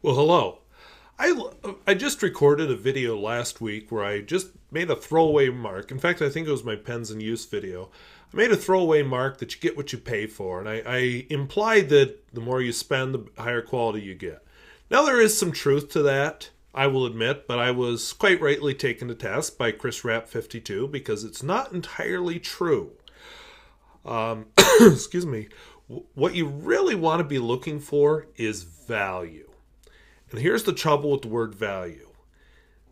Well, hello. I just recorded a video last week where I just made a throwaway mark. In fact, I think it was my pens in use video. I made a throwaway mark that you get what you pay for, and I implied that the more you spend, the higher quality you get. Now, there is some truth to that, I will admit, but I was quite rightly taken to task by Chris Rapp 52 because it's not entirely true. Excuse me. What you really want to be looking for is value. And here's the trouble with the word value.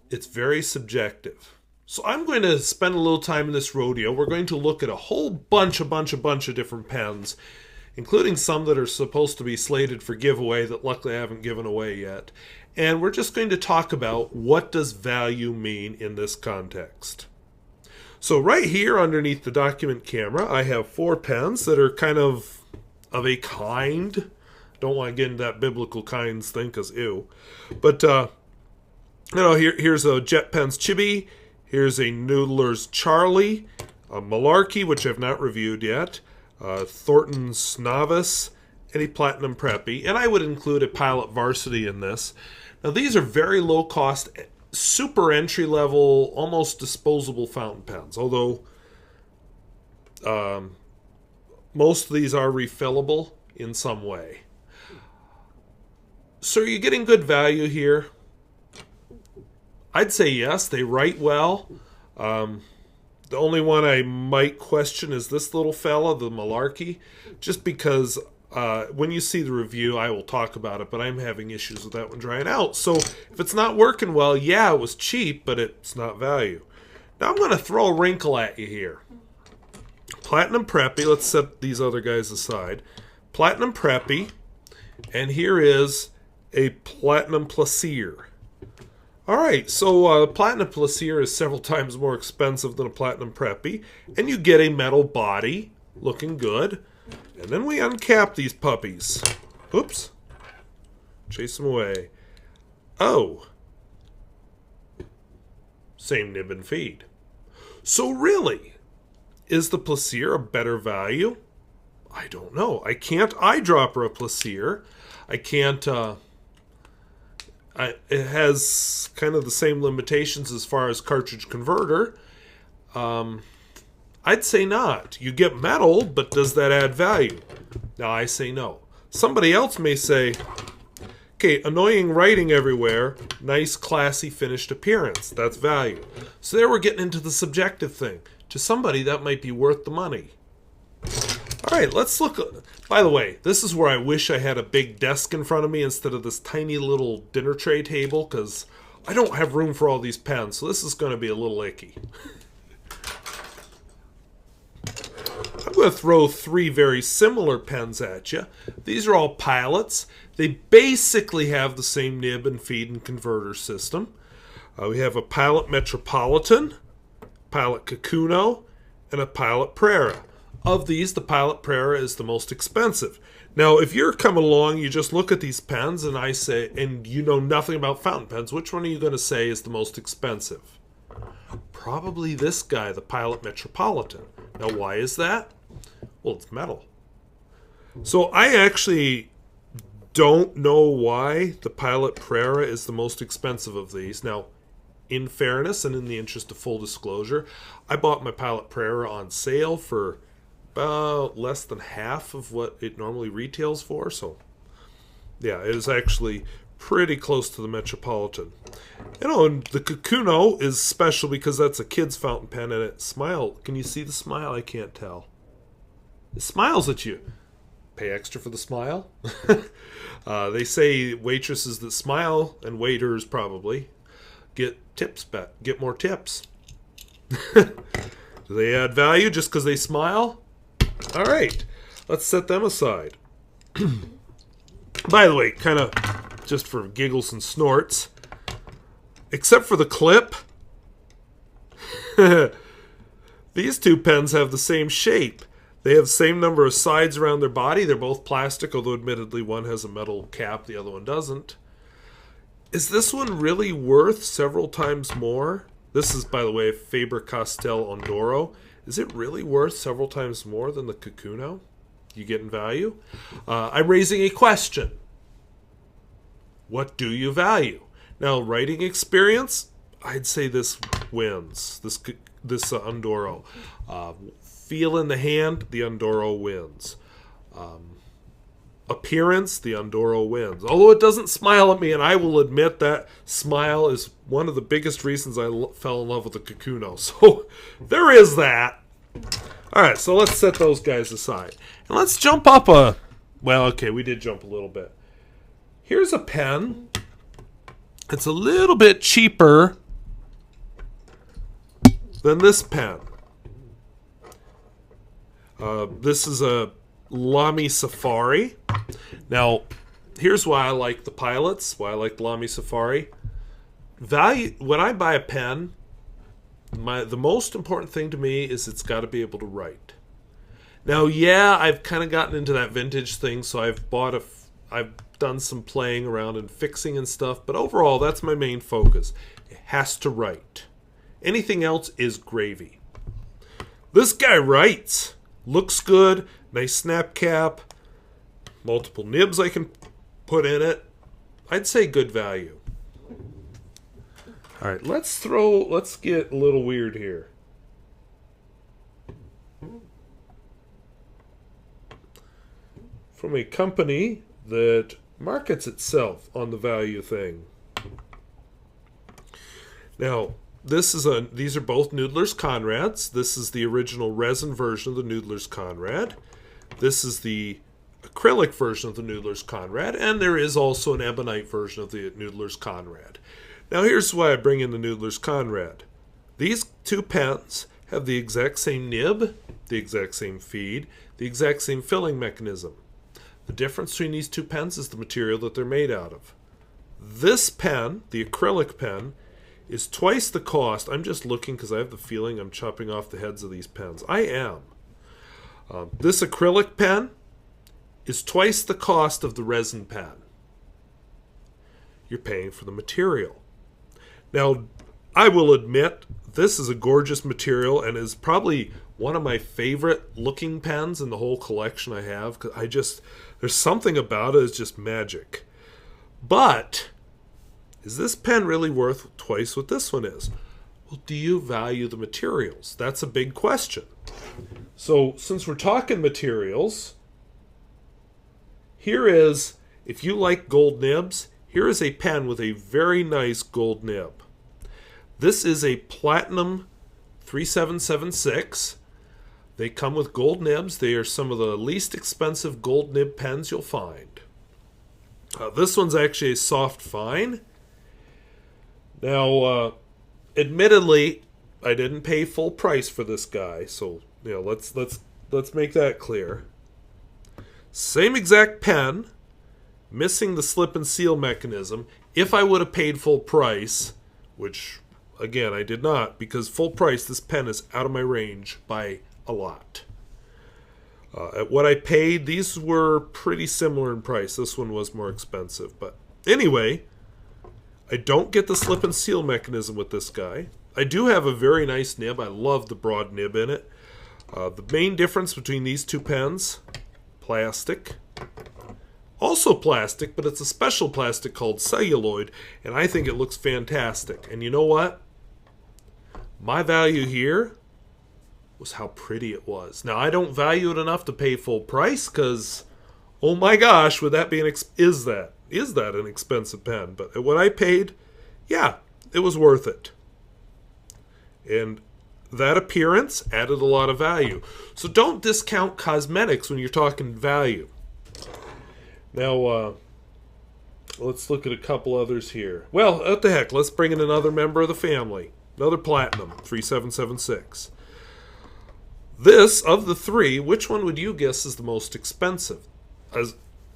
It's very subjective. So I'm going to spend a little time in this rodeo. We're going to look at a whole bunch of different pens, including some that are supposed to be slated for giveaway that luckily I haven't given away yet. And we're just going to talk about what does value mean in this context. So right here underneath the document camera, I have 4 pens that are kind of a kind. Don't want to get into that biblical kinds thing because ew. But, here's a Jet Pen's Chibi. Here's a Noodler's Charlie. A Malarkey, which I've not reviewed yet. Thornton's Novice. And a Platinum Preppy. And I would include a Pilot Varsity in this. Now, these are very low cost, super entry level, almost disposable fountain pens. Although, most of these are refillable in some way. So are you getting good value here? I'd say yes, they write well. The only one I might question is this little fella, the Malarkey, just because when you see the review, I will talk about it, but I'm having issues with that one drying out. So if it's not working well, yeah, it was cheap, but it's not value. Now I'm going to throw a wrinkle at you here. Platinum Preppy, let's set these other guys aside. Platinum Preppy, and here is a Platinum Plaisir. Alright, so Platinum Plaisir is several times more expensive than a Platinum Preppy, and you get a metal body, looking good. And then we uncap these puppies. Oops. Chase them away. Oh. Same nib and feed. So really, is the Plaisir a better value? I don't know. I can't eyedropper a Plaisir. I can't, it has kind of the same limitations as far as cartridge converter. I'd say not. You get metal, but does that add value? Now, I say no. Somebody else may say, okay, annoying writing everywhere, nice, classy, finished appearance. That's value. So there we're getting into the subjective thing. To somebody, that might be worth the money. All right, let's look. By the way, this is where I wish I had a big desk in front of me instead of this tiny little dinner tray table, because I don't have room for all these pens, so this is going to be a little icky. I'm going to throw 3 very similar pens at you. These are all Pilots. They basically have the same nib and feed and converter system. We have a Pilot Metropolitan, Pilot Kakuno, and a Pilot Prera. Of these, the Pilot Prera is the most expensive. Now, if you're coming along, you just look at these pens and I say, and you know nothing about fountain pens, which one are you going to say is the most expensive? Probably this guy, the Pilot Metropolitan. Now, why is that? Well, it's metal. So I actually don't know why the Pilot Prera is the most expensive of these. Now, in fairness and in the interest of full disclosure, I bought my Pilot Prera on sale for about less than half of what it normally retails for. So, yeah, it is actually pretty close to the Metropolitan. You know, and the Kakuno is special because that's a kid's fountain pen, and it smiles. Can you see the smile? I can't tell. It smiles at you. Pay extra for the smile. They say waitresses that smile, and waiters probably, get tips back. Get more tips. Do they add value just because they smile? All right, let's set them aside. By the way, kind of just for giggles and snorts, except for the clip, these 2 pens have the same shape. They have the same number of sides around their body. They're both plastic, although admittedly one has a metal cap, the other one doesn't. Is this one really worth several times more? This is, by the way, Faber-Castell Ondoro. Is it really worth several times more than the Kakuno? You getting value? I'm raising a question. What do you value? Now, writing experience, I'd say this wins. This Undoro. Feel in the hand, the Undoro wins. Appearance, the Undoro wins. Although it doesn't smile at me, and I will admit that smile is one of the biggest reasons I fell in love with the Kakuno. So there is that. All right, so let's set those guys aside. And let's jump up well, okay, we did jump a little bit. Here's a pen. It's a little bit cheaper than this pen. This is a Lamy Safari. Now, here's why I like the Pilots, why I like the Lamy Safari. When I buy a pen, the most important thing to me is it's got to be able to write. Now, yeah, I've kind of gotten into that vintage thing, so I've done some playing around and fixing and stuff, but overall, that's my main focus. It has to write. Anything else is gravy. This guy writes. Looks good. Nice snap cap. Multiple nibs I can put in it. I'd say good value. All right, let's get a little weird here. From a company that markets itself on the value thing. Now, these are both Noodler's Conrads. This is the original resin version of the Noodler's Conrad. This is the acrylic version of the Noodler's Conrad, and there is also an ebonite version of the Noodler's Conrad. Now, here's why I bring in the Noodler's Conrad. These two pens have the exact same nib, the exact same feed, the exact same filling mechanism. The difference between these two pens is the material that they're made out of. This pen, the acrylic pen, is twice the cost. I'm just looking because I have the feeling I'm chopping off the heads of these pens. I am. This acrylic pen is twice the cost of the resin pen. You're paying for the material. Now, I will admit, this is a gorgeous material and is probably one of my favorite looking pens in the whole collection I have. There's something about it that's just magic. But is this pen really worth twice what this one is? Well, do you value the materials? That's a big question. So, since we're talking materials, here is, if you like gold nibs, here is a pen with a very nice gold nib. This is a Platinum 3776. They come with gold nibs. They are some of the least expensive gold nib pens you'll find. This one's actually a soft fine. Now, admittedly, I didn't pay full price for this guy, so let's make that clear. Same exact pen, missing the slip and seal mechanism. If I would have paid full price, which again I did not, because full price this pen is out of my range by a lot. At what I paid, these were pretty similar in price. This one was more expensive, but anyway, I don't get the slip and seal mechanism with this guy. I do have a very nice nib. I love the broad nib in it. The main difference between these two pens, plastic. Also plastic, but it's a special plastic called celluloid, and I think it looks fantastic. And you know what? My value here was how pretty it was. Now, I don't value it enough to pay full price, because, oh my gosh, would that be is that an expensive pen? But at what I paid, yeah, it was worth it. And that appearance added a lot of value. So don't discount cosmetics when you're talking value. Now, let's look at a couple others here. Well, what the heck, let's bring in another member of the family. Another Platinum 3776. This, of the three, which one would you guess is the most expensive?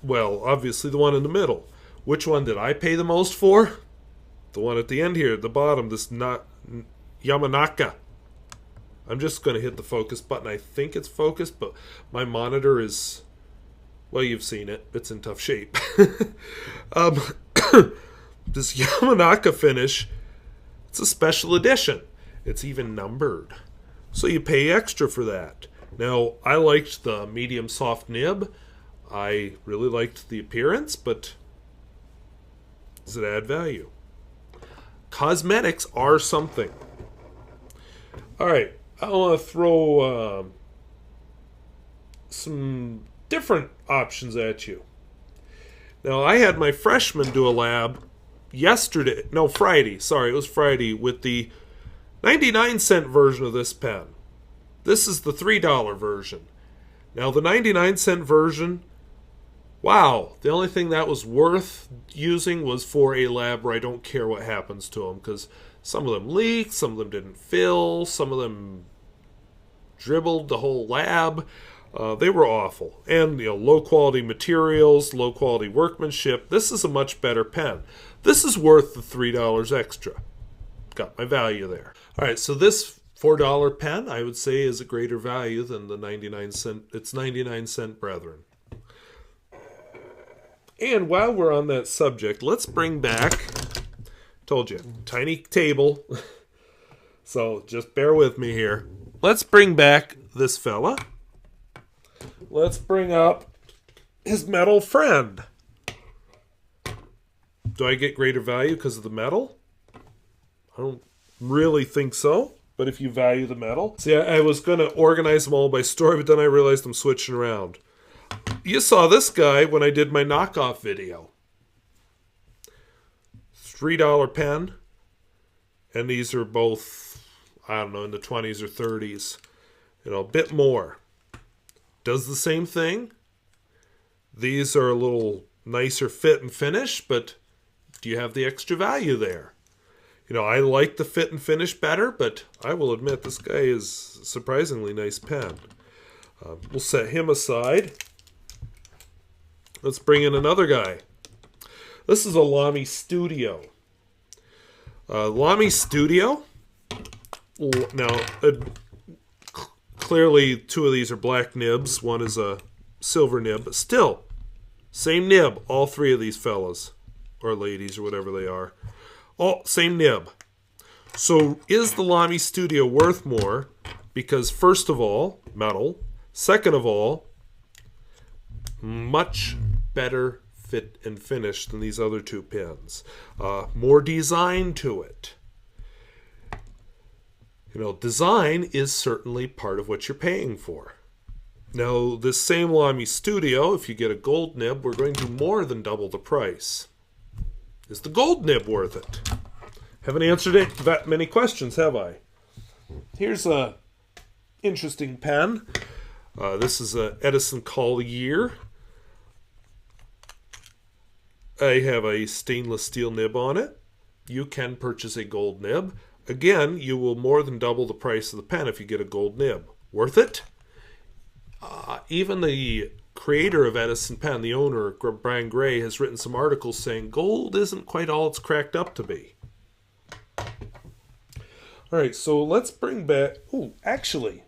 Well, obviously the one in the middle. Which one did I pay the most for? The one at the end here, at the bottom, this Yamanaka. I'm just going to hit the focus button. I think it's focused, but my monitor is, well, you've seen it. It's in tough shape. This Yamanaka finish, it's a special edition. It's even numbered. So you pay extra for that. Now, I liked the medium soft nib. I really liked the appearance, but Does it add value? Cosmetics are something. All right, I want to throw some different options at you. Now, I had my freshman do a lab Friday. Sorry, it was Friday with the 99-cent version of this pen. This is the $3 version. Now, the 99-cent version, wow, the only thing that was worth using was for a lab where I don't care what happens to them, because some of them leaked, some of them didn't fill, some of them dribbled the whole lab. They were awful. And, low quality materials, low quality workmanship. This is a much better pen. This is worth the $3 extra. Got my value there. All right, so this $4 pen, I would say, is a greater value than the 99-cent brethren. And while we're on that subject, let's bring back, told you, tiny table. So just bear with me here. Let's bring back this fella. Let's bring up his metal friend. Do I get greater value because of the metal? I don't really think so, but if you value the metal. See, I was going to organize them all by story, but then I realized I'm switching around. You saw this guy when I did my knockoff video. $3 pen, and these are both, I don't know, in the 20s or 30s. A bit more. Does the same thing. These are a little nicer fit and finish, but do you have the extra value there? I like the fit and finish better, but I will admit this guy is a surprisingly nice pen. We'll set him aside. Let's bring in another guy. This is a Lamy Studio. Lamy Studio. Now, clearly, two of these are black nibs. One is a silver nib, but still, same nib. All three of these fellas, or ladies, or whatever they are. All same nib. So, is the Lamy Studio worth more? Because first of all, metal. Second of all, much better fit and finish than these other two pens. More design to it. Design is certainly part of what you're paying for. Now, this same Lamy Studio, if you get a gold nib, we're going to more than double the price. Is the gold nib worth it? Haven't answered that many questions, have I? Here's a interesting pen. This is a Edison Collier. I have a stainless steel nib on it. You can purchase a gold nib. Again, you will more than double the price of the pen if you get a gold nib. Worth it? Even the creator of Edison Pen, the owner, Brian Gray, has written some articles saying gold isn't quite all it's cracked up to be. All right, so let's bring back... Oh, actually,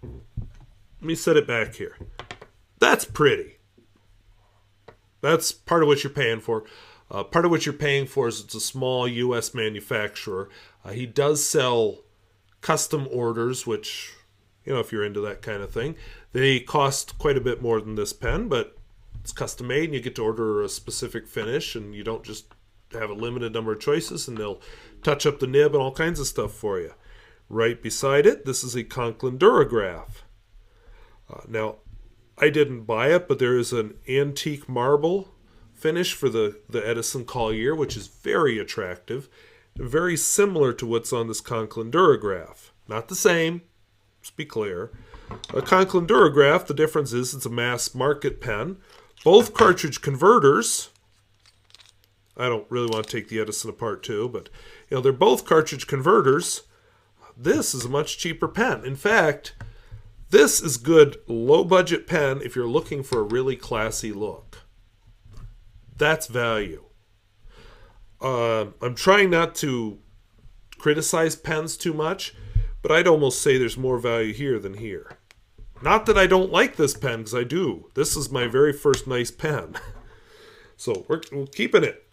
let me set it back here. That's pretty. That's part of what you're paying for. Part of what you're paying for is it's a small U.S. manufacturer. He does sell custom orders, which, if you're into that kind of thing, they cost quite a bit more than this pen, but it's custom made and you get to order a specific finish and you don't just have a limited number of choices and they'll touch up the nib and all kinds of stuff for you. Right beside it, this is a Conklin Durograph. Now, I didn't buy it, but there is an antique marble finish for the Edison Collier, which is very attractive, very similar to what's on this Conklin Durograph. Not the same, let's be clear. A Conklin Durograph, the difference is it's a mass market pen. Both cartridge converters. I don't really want to take the Edison apart too, but they're both cartridge converters. This is a much cheaper pen. In fact, this is good low budget pen if you're looking for a really classy look. That's value. I'm trying not to criticize pens too much, but I'd almost say there's more value here than here. Not that I don't like this pen, because I do. This is my very first nice pen. So we're keeping it.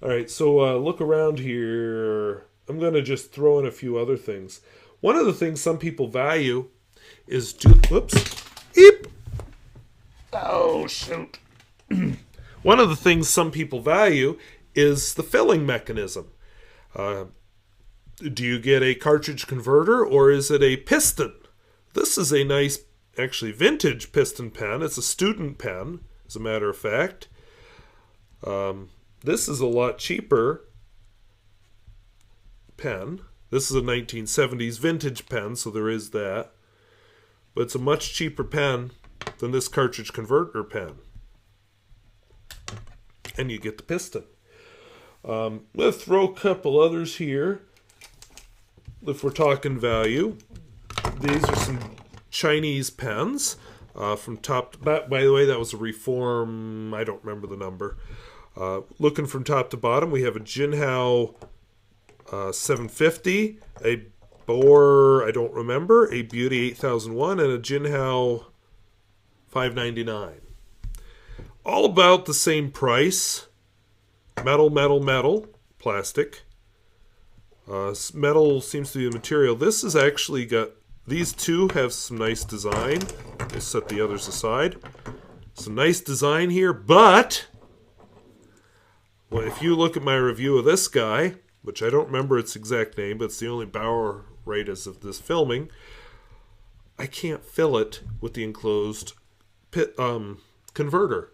All right, so look around here. I'm going to just throw in a few other things. One of the things some people value is... Whoops. Eep! Oh, shoot. One of the things some people value is the filling mechanism. Do you get a cartridge converter or is it a piston? This is a nice, actually vintage piston pen. It's a student pen, as a matter of fact. This is a lot cheaper pen. This is a 1970s vintage pen, so there is that. But it's a much cheaper pen than this cartridge converter pen. And you get the piston. Let's throw a couple others here. If we're talking value, these are some Chinese pens from top to bottom. By the way, that was a Reform, I don't remember the number. Looking from top to bottom, we have a Jinhao 750, a Bohr, I don't remember, a Beauty 8001, and a Jinhao 599. All about the same price. Metal, plastic. Metal seems to be the material. This has actually got, these two have some nice design. Let's set the others aside. Some nice design here, but well, if you look at my review of this guy, which I don't remember its exact name, but it's the only Bauer right as of this filming, I can't fill it with the enclosed converter.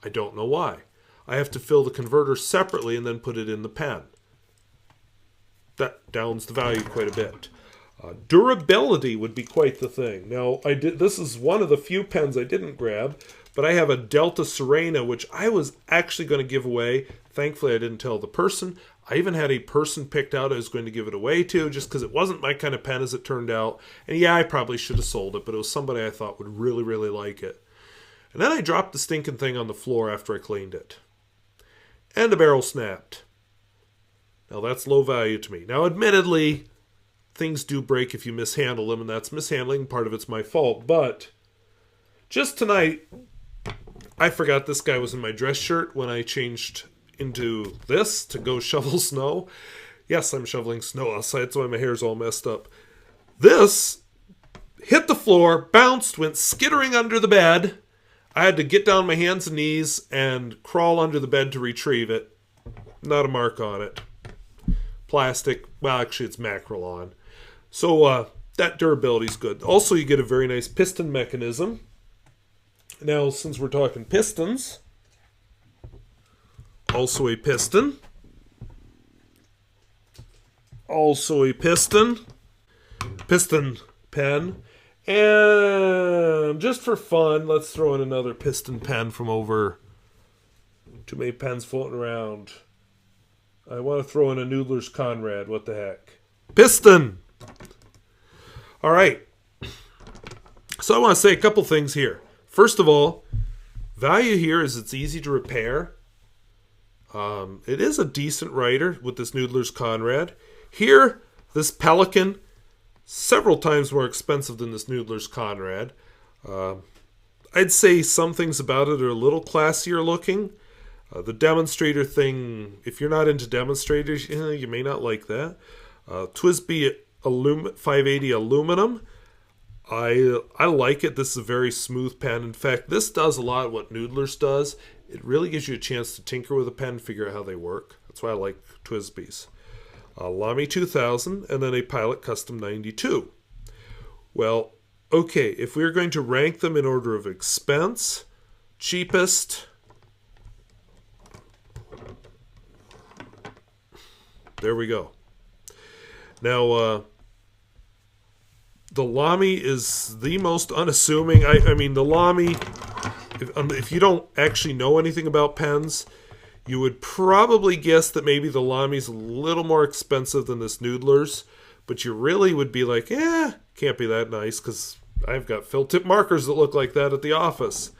I don't know why. I have to fill the converter separately and then put it in the pen. That downs the value quite a bit. Durability would be quite the thing. Now, this is one of the few pens I didn't grab, but I have a Delta Serena, which I was actually going to give away. Thankfully, I didn't tell the person. I even had a person picked out I was going to give it away to, just because it wasn't my kind of pen as it turned out. And yeah, I probably should have sold it, but it was somebody I thought would really, really like it. And then I dropped the stinking thing on the floor after I cleaned it. And the barrel snapped. Now that's low value to me. Now admittedly, things do break if you mishandle them, and that's mishandling. Part of it's my fault. But just tonight, I forgot this guy was in my dress shirt when I changed into this to go shovel snow. Yes, I'm shoveling snow outside. That's why my hair's all messed up. This hit the floor, bounced, went skittering under the bed. I had to get down on my hands and knees and crawl under the bed to retrieve it. Not a mark on it. Plastic. Well, actually, it's Macrolon. So that durability is good. Also, you get a very nice piston mechanism. Now, since we're talking pistons, also a piston. Also a piston. Piston pen. And just for fun, let's throw in another piston pen from over. Too many pens floating around. I want to throw in a Noodler's Conrad. What the heck? Piston! All right. So I want to say a couple things here. First of all, value here is it's easy to repair. It is a decent writer with this Noodler's Conrad. Here, this Pelican, several times more expensive than this Noodler's Conrad. I'd say some things about it are a little classier looking. The demonstrator thing, if you're not into demonstrators, you may not like that. TWSBI 580 aluminum. I like it. This is a very smooth pen. In fact, this does a lot of what Noodler's does. It really gives you a chance to tinker with a pen, figure out how they work. That's why I like TWSBIs. Lamy 2000, and then a Pilot Custom 92. Well, okay, if we are going to rank them in order of expense, cheapest, there we go. Now, the Lamy is the most unassuming. I mean, the Lamy, if you don't actually know anything about pens, you would probably guess that maybe the Lamy's a little more expensive than this Noodler's, but you really would be like, can't be that nice, because I've got fill tip markers that look like that at the office.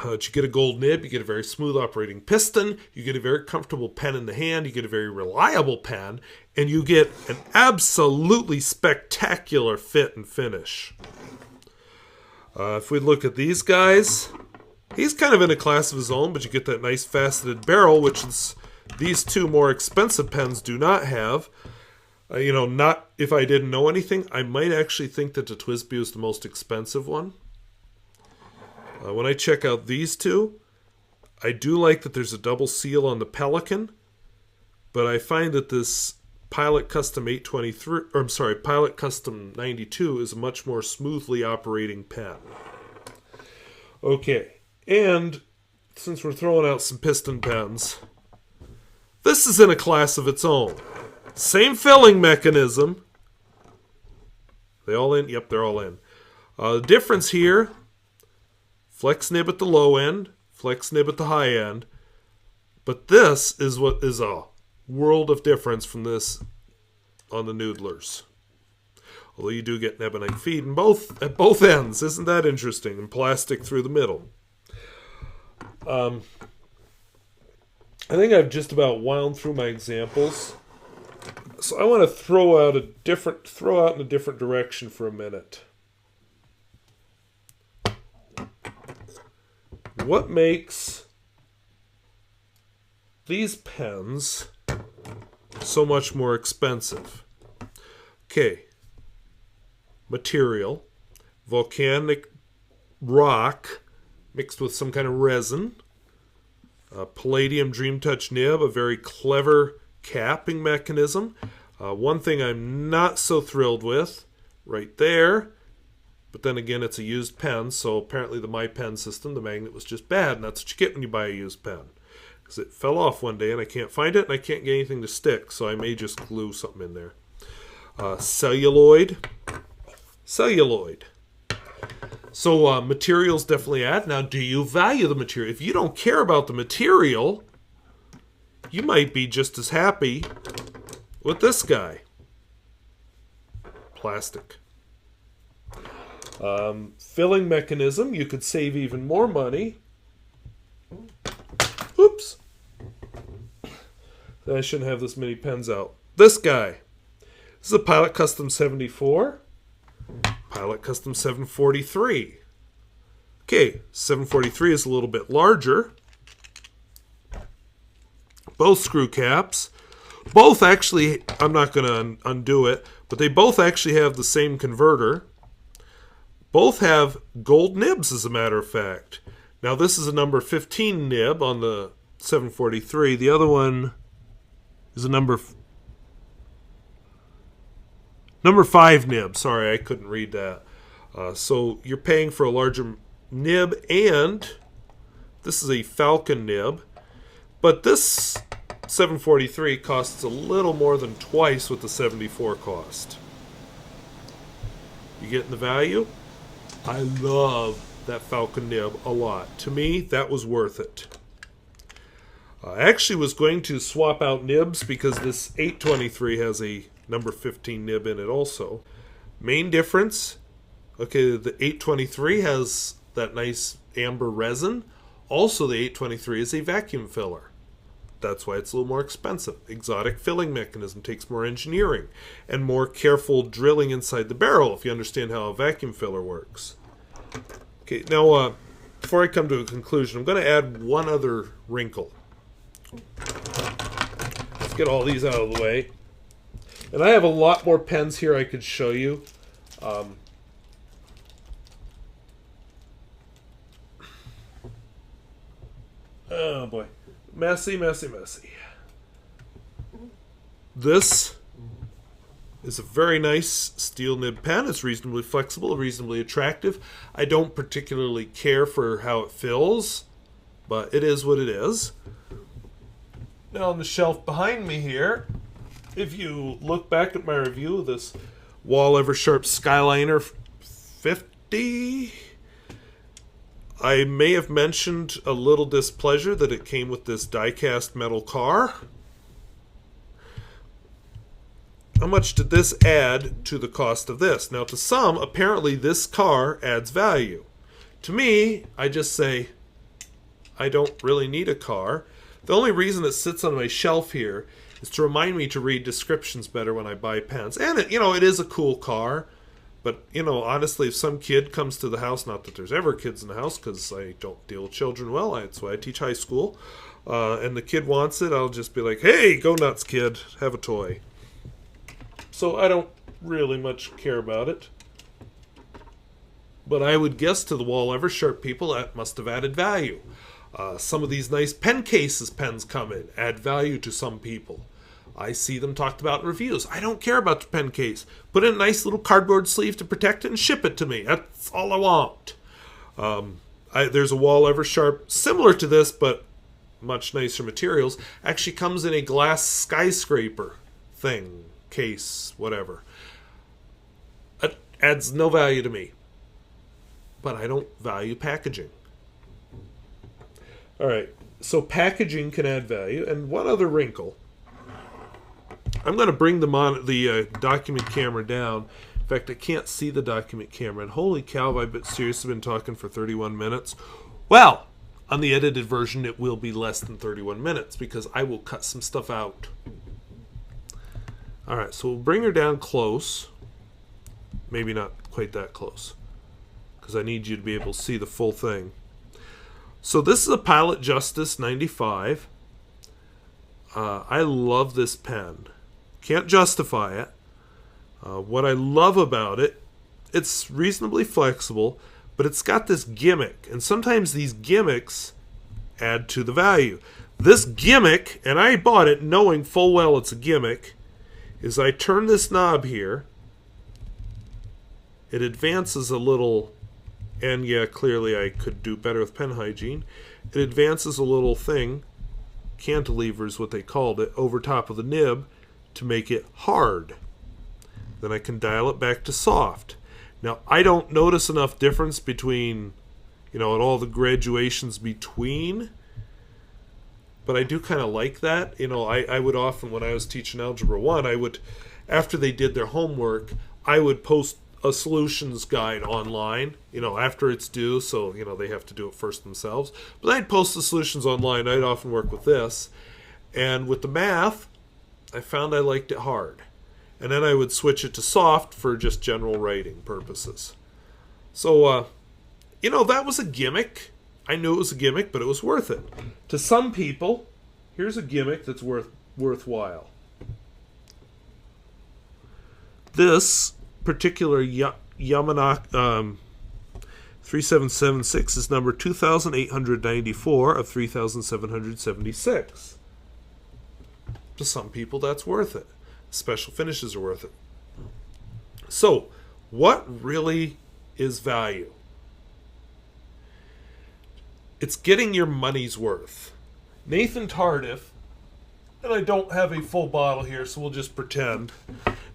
You get a gold nib, you get a very smooth operating piston, you get a very comfortable pen in the hand, you get a very reliable pen, and you get an absolutely spectacular fit and finish. If we look at these guys, he's kind of in a class of his own, but you get that nice faceted barrel, which is these two more expensive pens do not have. Not if I didn't know anything, I might actually think that the TWSBI was the most expensive one. When I check out these two, I do like that there's a double seal on the Pelican, but I find that this Pilot Custom 823, or I'm sorry, Pilot Custom 92 is a much more smoothly operating pen. Okay, and since we're throwing out some piston pens, this is in a class of its own. Same filling mechanism. They all in? Yep, they're all in. The difference here, flex nib at the low end, flex nib at the high end. But this is what is a world of difference from this on the Noodlers. Although you do get nebonite feed at both ends. Isn't that interesting? And plastic through the middle. I think I've just about wound through my examples. So I want to throw out in a different direction for a minute. What makes these pens so much more expensive? Okay. Material, volcanic rock mixed with some kind of resin, palladium Dream Touch nib, a very clever capping mechanism. One thing I'm not so thrilled with, right there, but then again it's a used pen, so apparently the My Pen system, the magnet was just bad, and that's what you get when you buy a used pen. Because it fell off one day and I can't find it and I can't get anything to stick, so I may just glue something in there. Celluloid. So materials definitely add. Now, do you value the material? If you don't care about the material, you might be just as happy with this guy. Plastic. Filling mechanism, you could save even more money. Oops. I shouldn't have this many pens out. This guy. This is a Pilot Custom 74. Pilot Custom 743. Okay, 743 is a little bit larger. Both screw caps. Both actually, I'm not going to undo it, but they both actually have the same converter. Both have gold nibs, as a matter of fact. Now, this is a number 15 nib on the 743. The other one is a number 5 nib. Sorry, I couldn't read that. So you're paying for a larger nib, and this is a Falcon nib. But this 743 costs a little more than twice what the 74 cost. You getting the value? I love that Falcon nib a lot. To me, that was worth it. I actually was going to swap out nibs because this 823 has a number 15 nib in it also. Main difference, okay, the 823 has that nice amber resin. Also, the 823 is a vacuum filler. That's why it's a little more expensive. Exotic filling mechanism takes more engineering and more careful drilling inside the barrel if you understand how a vacuum filler works. Okay, now before I come to a conclusion, I'm going to add one other wrinkle. Let's get all these out of the way. And I have a lot more pens here I could show you. Oh boy. Messy. This is a very nice steel nib pen. It's reasonably flexible, reasonably attractive. I don't particularly care for how it fills, but it is what it is. Now on the shelf behind me here, if you look back at my review of this Wall Eversharp Skyliner 50, I may have mentioned a little displeasure that it came with this die-cast metal car. How much did this add to the cost of this? Now, to some, apparently this car adds value. To me, I just say, I don't really need a car. The only reason it sits on my shelf here is to remind me to read descriptions better when I buy pens. And, it is a cool car. But, honestly, if some kid comes to the house, not that there's ever kids in the house because I don't deal with children well, that's why I teach high school, and the kid wants it, I'll just be like, hey, go nuts, kid, have a toy. So I don't really much care about it. But I would guess to the Wall Eversharp people that must have added value. Some of these nice pen cases pens come in, add value to some people. I see them talked about in reviews. I don't care about the pen case. Put in a nice little cardboard sleeve to protect it and ship it to me. That's all I want. There's a Wall Eversharp similar to this, but much nicer materials. Actually comes in a glass skyscraper thing, case, whatever. It adds no value to me. But I don't value packaging. All right, so packaging can add value. And one other wrinkle. I'm going to bring the document camera down. In fact, I can't see the document camera. And holy cow, I've been seriously been talking for 31 minutes. Well, on the edited version, it will be less than 31 minutes because I will cut some stuff out. All right, so we'll bring her down close. Maybe not quite that close, because I need you to be able to see the full thing. So this is a Pilot Justice 95. I love this pen. Can't justify it. What I love about it, it's reasonably flexible, but it's got this gimmick. And sometimes these gimmicks add to the value. This gimmick, and I bought it knowing full well it's a gimmick, is I turn this knob here. It advances a little, and yeah, clearly I could do better with pen hygiene. It advances a little thing, cantilever is what they called it, over top of the nib to make it hard. Then I can dial it back to soft. Now, I don't notice enough difference between, at all the graduations between, but I do kind of like that. I would often, when I was teaching Algebra 1, after they did their homework, I would post a solutions guide online, after it's due, so, they have to do it first themselves. But I'd post the solutions online. I'd often work with this. And with the math, I found I liked it hard. And then I would switch it to soft for just general writing purposes. So, that was a gimmick. I knew it was a gimmick, but it was worth it. To some people, here's a gimmick that's worthwhile. This particular Yamanaka 3776 is number 2894 of 3776. To some people, that's worth it. Special finishes are worth it. So, what really is value? It's getting your money's worth. Nathan Tardif, and I don't have a full bottle here, so we'll just pretend.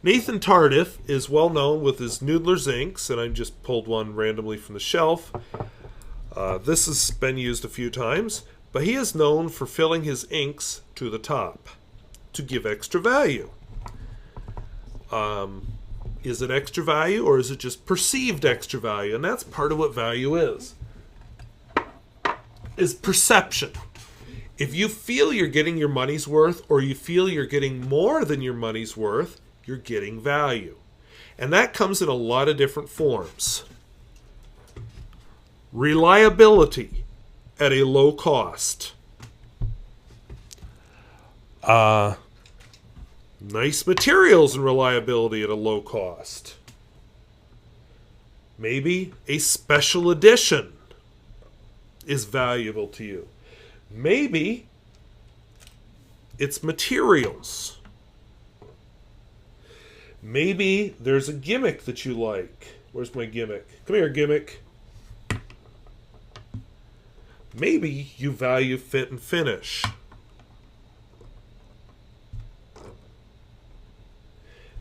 Nathan Tardif is well known with his Noodler's inks, and I just pulled one randomly from the shelf. This has been used a few times, but he is known for filling his inks to the top to give extra value. Is it extra value, or is it just perceived extra value? And that's part of what value is perception. If you feel you're getting your money's worth, or you feel you're getting more than your money's worth, you're getting value. And that comes in a lot of different forms. Reliability at a low cost. Nice materials and reliability at a low cost. Maybe a special edition is valuable to you. Maybe it's materials. Maybe there's a gimmick that you like. Where's my gimmick? Come here, gimmick. Maybe you value fit and finish.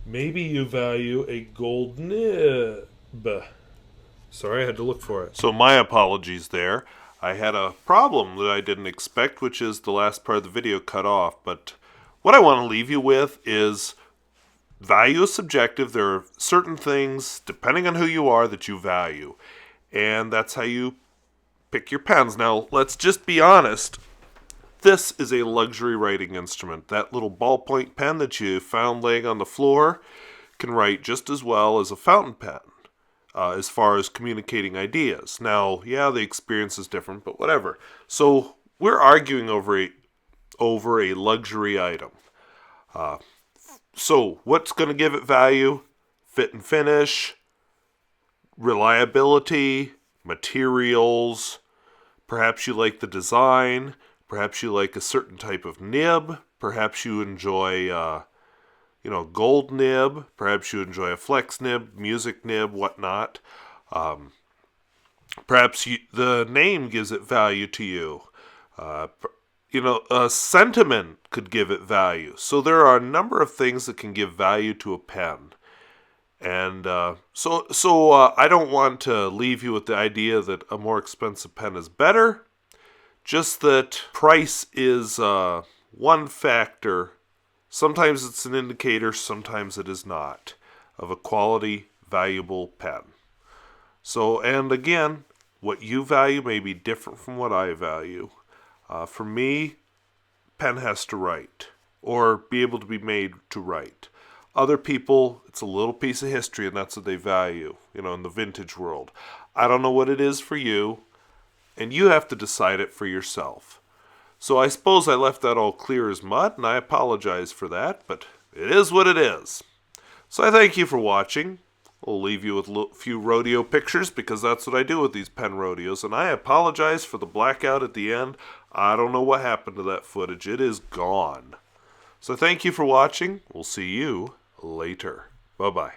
Maybe you value a gold nib. Sorry, I had to look for it. So my apologies there. I had a problem that I didn't expect, which is the last part of the video cut off. But what I want to leave you with is value is subjective. There are certain things, depending on who you are, that you value. And that's how you pick your pens. Now, let's just be honest. This is a luxury writing instrument. That little ballpoint pen that you found laying on the floor can write just as well as a fountain pen as far as communicating ideas. Now, yeah, the experience is different, but whatever. So we're arguing over a luxury item. So what's going to give it value? Fit and finish, reliability, materials, perhaps you like the design, perhaps you like a certain type of nib, perhaps you enjoy gold nib, perhaps you enjoy a flex nib, music nib, whatnot. Perhaps the name gives it value to you. A sentiment could give it value. So there are a number of things that can give value to a pen. And so I don't want to leave you with the idea that a more expensive pen is better. Just that price is one factor. Sometimes it's an indicator, sometimes it is not, of a quality, valuable pen. So, and again, what you value may be different from what I value. For me, pen has to write, or be able to be made to write. Other people, it's a little piece of history, and that's what they value, in the vintage world. I don't know what it is for you, and you have to decide it for yourself. So I suppose I left that all clear as mud, and I apologize for that, but it is what it is. So I thank you for watching. I'll leave you with a few rodeo pictures, because that's what I do with these pen rodeos, and I apologize for the blackout at the end. I don't know what happened to that footage. It is gone. So thank you for watching. We'll see you later. Bye-bye.